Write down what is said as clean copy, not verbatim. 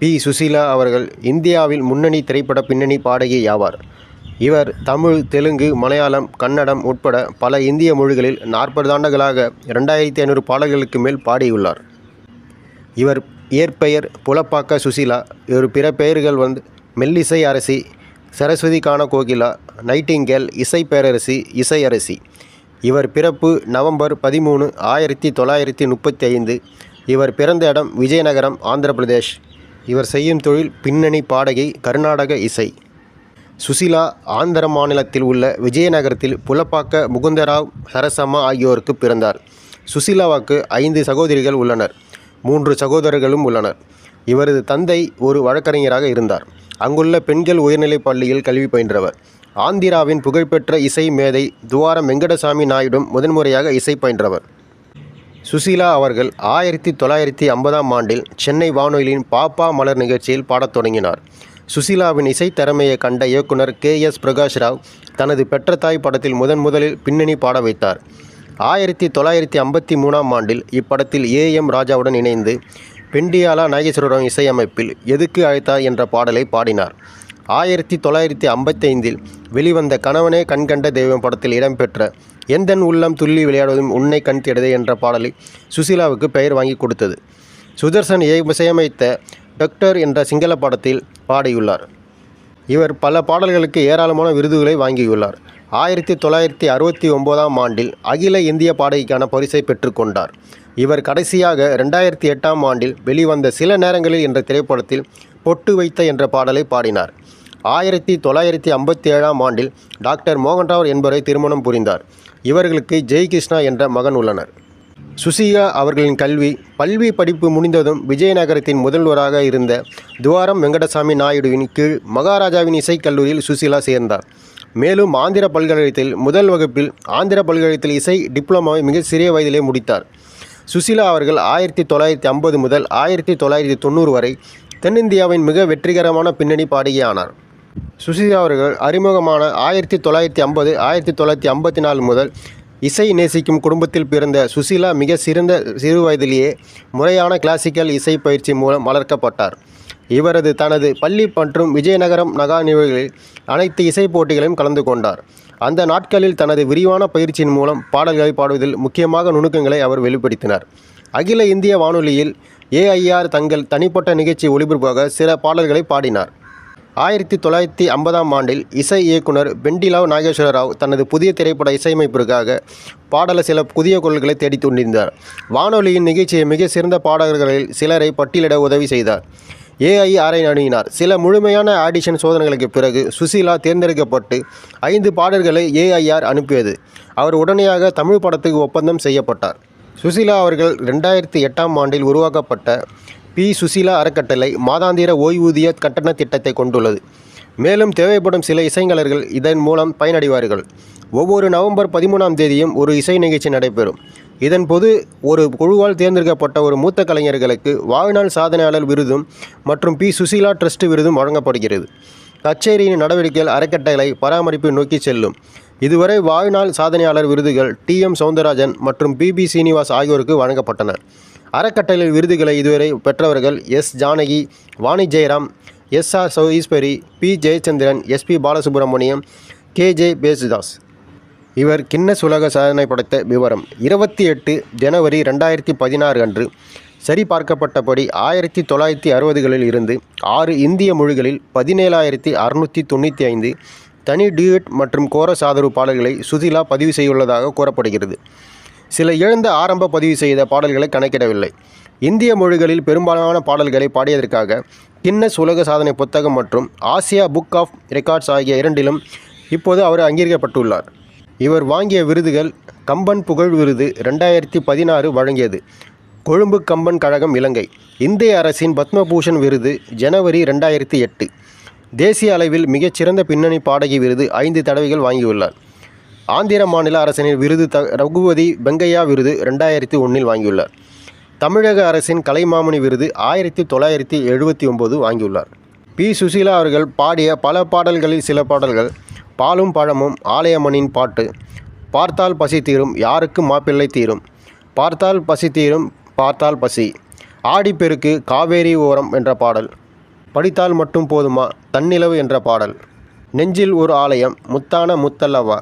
B. Susheela அவர்கள் இந்தியாவில் முன்னணி திரைப்பட பின்னணி பாடகி ஆவார். இவர் தமிழ், தெலுங்கு, மலையாளம், கன்னடம் உட்பட பல இந்திய மொழிகளில் 40 ஆண்டுகளாக 2500 பாடல்களுக்கு மேல் பாடியுள்ளார். இவர் இயற்பெயர் புலப்பாக்க சுசீலா. இவர் பிற பெயர்கள் மெல்லிசை அரசி, சரஸ்வதி கான கோகிலா, நைட்டிங்கேல், இசை பேரரசி, இசை அரசி. இவர் பிறப்பு நவம்பர் 13, 1935. இவர் பிறந்த இடம் விஜயநகரம், ஆந்திர பிரதேஷ். இவர் செய்யும் தொழில் பின்னணி பாடகி, கர்நாடக இசை. சுசீலா ஆந்திர மாநிலத்தில் உள்ள விஜயநகரத்தில் புலப்பாக்க முகுந்தராவ் சரசம்மா ஆகியோருக்கு பிறந்தார். சுசீலாவுக்கு 5 சகோதரிகள் உள்ளனர், 3 சகோதரர்களும் உள்ளனர். இவரது தந்தை ஒரு வழக்கறிஞராக இருந்தார். அங்குள்ள பெண்கள் உயர்நிலைப் பள்ளியில் கல்வி பயின்றவர். ஆந்திராவின் புகழ்பெற்ற இசை மேதை துவாரம் வெங்கடசாமி நாயுடும் முதன்முறையாக இசை பயின்றவர். சுசீலா அவர்கள் 1950ஆம் ஆண்டில் சென்னை வானொலியின் பாப்பா மலர் நிகழ்ச்சியில் பாடத் தொடங்கினார். சுசீலாவின் இசை திறமையை கண்ட இயக்குனர் K.S. பிரகாஷ் ராவ் தனது பெற்ற தாய் படத்தில் முதலில் பின்னணி பாட வைத்தார். 1953ஆம் ஆண்டில் இப்படத்தில் A.M. ராஜாவுடன் இணைந்து பெண்டியாலா நாகேஸ்வரராவ் இசையமைப்பில் எதுக்கு அழைத்தார் என்ற பாடலை பாடினார். 1955இல் வெளிவந்த கணவனே கண்கண்ட தெய்வம் படத்தில் இடம்பெற்ற எந்தன் உள்ளம் துள்ளி விளையாடுவதும் உன்னை கண் தேடுதே என்ற பாடலை சுசீலாவுக்கு பெயர் வாங்கி கொடுத்தது. சுதர்சன் இசையமைத்த டாக்டர் என்ற சிங்கள படத்தில் பாடியுள்ளார். இவர் பல பாடல்களுக்கு ஏராளமான விருதுகளை வாங்கியுள்ளார். 1969ஆம் ஆண்டில் அகில இந்திய பாடகிக்கான பரிசை பெற்றுக்கொண்டார். இவர் கடைசியாக 2008ஆம் ஆண்டில் வெளிவந்த சில நேரங்களில் என்ற திரைப்படத்தில் பொட்டு வைத்த என்ற பாடலை பாடினார். 1957ஆம் ஆண்டில் டாக்டர் மோகன்ராவ் என்பவரை திருமணம் புரிந்தார். இவர்களுக்கு ஜெய்கிருஷ்ணா என்ற மகன் உள்ளனர். சுசீலா அவர்களின் பல்வி படிப்பு முடிந்ததும் விஜயநகரத்தின் முதல்வராக இருந்த துவாரம் வெங்கடசாமி நாயுடுவின் கீழ் மகாராஜாவின் இசைக்கல்லூரியில் சுசீலா சேர்ந்தார். மேலும் ஆந்திர பல்கலைக்கழகத்தில் முதல் வகுப்பில் ஆந்திர பல்கலைக்கழகத்தில் இசை டிப்ளமாவை மிக சிறிய வயதிலே முடித்தார். சுசீலா அவர்கள் 1950 முதல் 1990 வரை தென்னிந்தியாவின் மிக வெற்றிகரமான பின்னணி பாடகியானார். சுசீலா அவர்கள் அறிமுகமான 1950, 1954 முதல் இசை நேசிக்கும் குடும்பத்தில் பிறந்த சுசீலா மிக சிறு வயதிலேயே முறையான கிளாசிக்கல் இசை பயிற்சி மூலம் வளர்க்கப்பட்டார். இவரது தனது பள்ளி மற்றும் விஜயநகரம் நகா நிகழ்வுகளில் அனைத்து இசை போட்டிகளையும் கலந்து கொண்டார். அந்த நாட்களில் தனது விரிவான பயிற்சியின் மூலம் பாடல்களை பாடுவதில் முக்கியமாக நுணுக்கங்களை அவர் வெளிப்படுத்தினார். அகில இந்திய வானொலியில் AIR தங்கள் தனிப்பட்ட நிகழ்ச்சி ஒளிபரப்பாக சில பாடல்களை பாடினார். 1950ஆம் ஆண்டில் இசை இயக்குனர் பெண்டிலாவ் நாகேஸ்வரராவ் தனது புதிய திரைப்பட இசையமைப்பிற்காக பாடல சில புதிய குரல்களை தேடித் கொண்டிருந்தார். வானொலியின் நிகழ்ச்சியை மிக சிறந்த பாடகர்களில் சிலரை பட்டியலிட உதவி செய்தார். AIRஐ அணுகினார். சில முழுமையான ஆடிஷன் சோதனைகளுக்கு பிறகு சுசீலா தேர்ந்தெடுக்கப்பட்டு 5 பாடல்களை AIR அனுப்பியது. அவர் உடனடியாக தமிழ் படத்துக்கு ஒப்பந்தம் செய்யப்பட்டார். சுசீலா அவர்கள் 2008ஆம் ஆண்டில் உருவாக்கப்பட்ட பி. சுசீலா அறக்கட்டளை மாதாந்திர ஓய்வூதிய கட்டண திட்டத்தை கொண்டுள்ளது. மேலும் தேவைப்படும் சில இசைக்கலைஞர்கள் இதன் மூலம் பயனடைவார்கள். ஒவ்வொரு நவம்பர் 13ஆம் தேதியும் ஒரு இசை நிகழ்ச்சி நடைபெறும். இதன் போது ஒரு குழுவால் தேர்ந்தெடுக்கப்பட்ட ஒரு மூத்த கலைஞர்களுக்கு வாழ்நாள் சாதனையாளர் விருதும் மற்றும் பி. சுசீலா ட்ரஸ்ட் விருதும் வழங்கப்படுகிறது. கச்சேரியின் நடவடிக்கைகள் அறக்கட்டளை பராமரிப்பு நோக்கி செல்லும். இதுவரை வாழ்நாள் சாதனையாளர் விருதுகள் TM சௌந்தரராஜன் மற்றும் PB சீனிவாஸ் ஆகியோருக்கு வழங்கப்பட்டன. அறக்கட்டளை விருதுகளை இதுவரை பெற்றவர்கள் S. Janaki, Vani Jayaram, SR Eswari, P. Jayachandran, SP Balasubramaniam, KJ பேசுதாஸ். இவர் கின்னஸ் உலக சாதனை படைத்த விவரம் 28 ஜனவரி 2016 அன்று சரிபார்க்கப்பட்டபடி 1960களில் இருந்து 6 இந்திய மொழிகளில் 17,695 தனி டியூட் மற்றும் கோரஸ் ஆதரவு பாடல்களை சுசீலா பதிவு செய்துள்ளதாக கூறப்படுகிறது. சில இழந்த ஆரம்ப பதிவு செய்த பாடல்களை கணக்கிடவில்லை. இந்திய மொழிகளில் பெரும்பாலான பாடல்களை பாடியதற்காக கின்னஸ் உலக சாதனை புத்தகம் மற்றும் ஆசியா புக் ஆஃப் ரெக்கார்ட்ஸ் ஆகிய இரண்டிலும் இப்போது அவர் அங்கீகரிக்கப்பட்டுள்ளார். இவர் வாங்கிய விருதுகள்: கம்பன் புகழ் விருது 2016 வழங்கியது. கொழும்பு கம்பன் கழகம், இலங்கை. இந்திய அரசின் பத்மபூஷன் விருது ஜனவரி 2008. தேசிய அளவில் மிகச்சிறந்த பின்னணி பாடகி விருது 5 தடவைகள் வாங்கியுள்ளார். ஆந்திர மாநில அரசின் விருது ரகுபதி வெங்கையா விருது 2001 வாங்கியுள்ளார். தமிழக அரசின் கலைமாமணி விருது 1979 வாங்கியுள்ளார். பி. சுசீலா அவர்கள் பாடிய பல பாடல்களில் சில பாடல்கள்: பாலும் பழமும், ஆலயமணியின் பாட்டு, பார்த்தால் பசி தீரும், யாருக்கு மாப்பிள்ளை தீரும், பார்த்தால் பசி தீரும், பார்த்தால் பசி, ஆடிப்பெருக்கு, காவேரி ஓரம் என்ற பாடல், படித்தால் மட்டும் போதுமா, தன்னிலவு என்ற பாடல். நெஞ்சில் ஒரு ஆலயம், முத்தான முத்தல்லவா.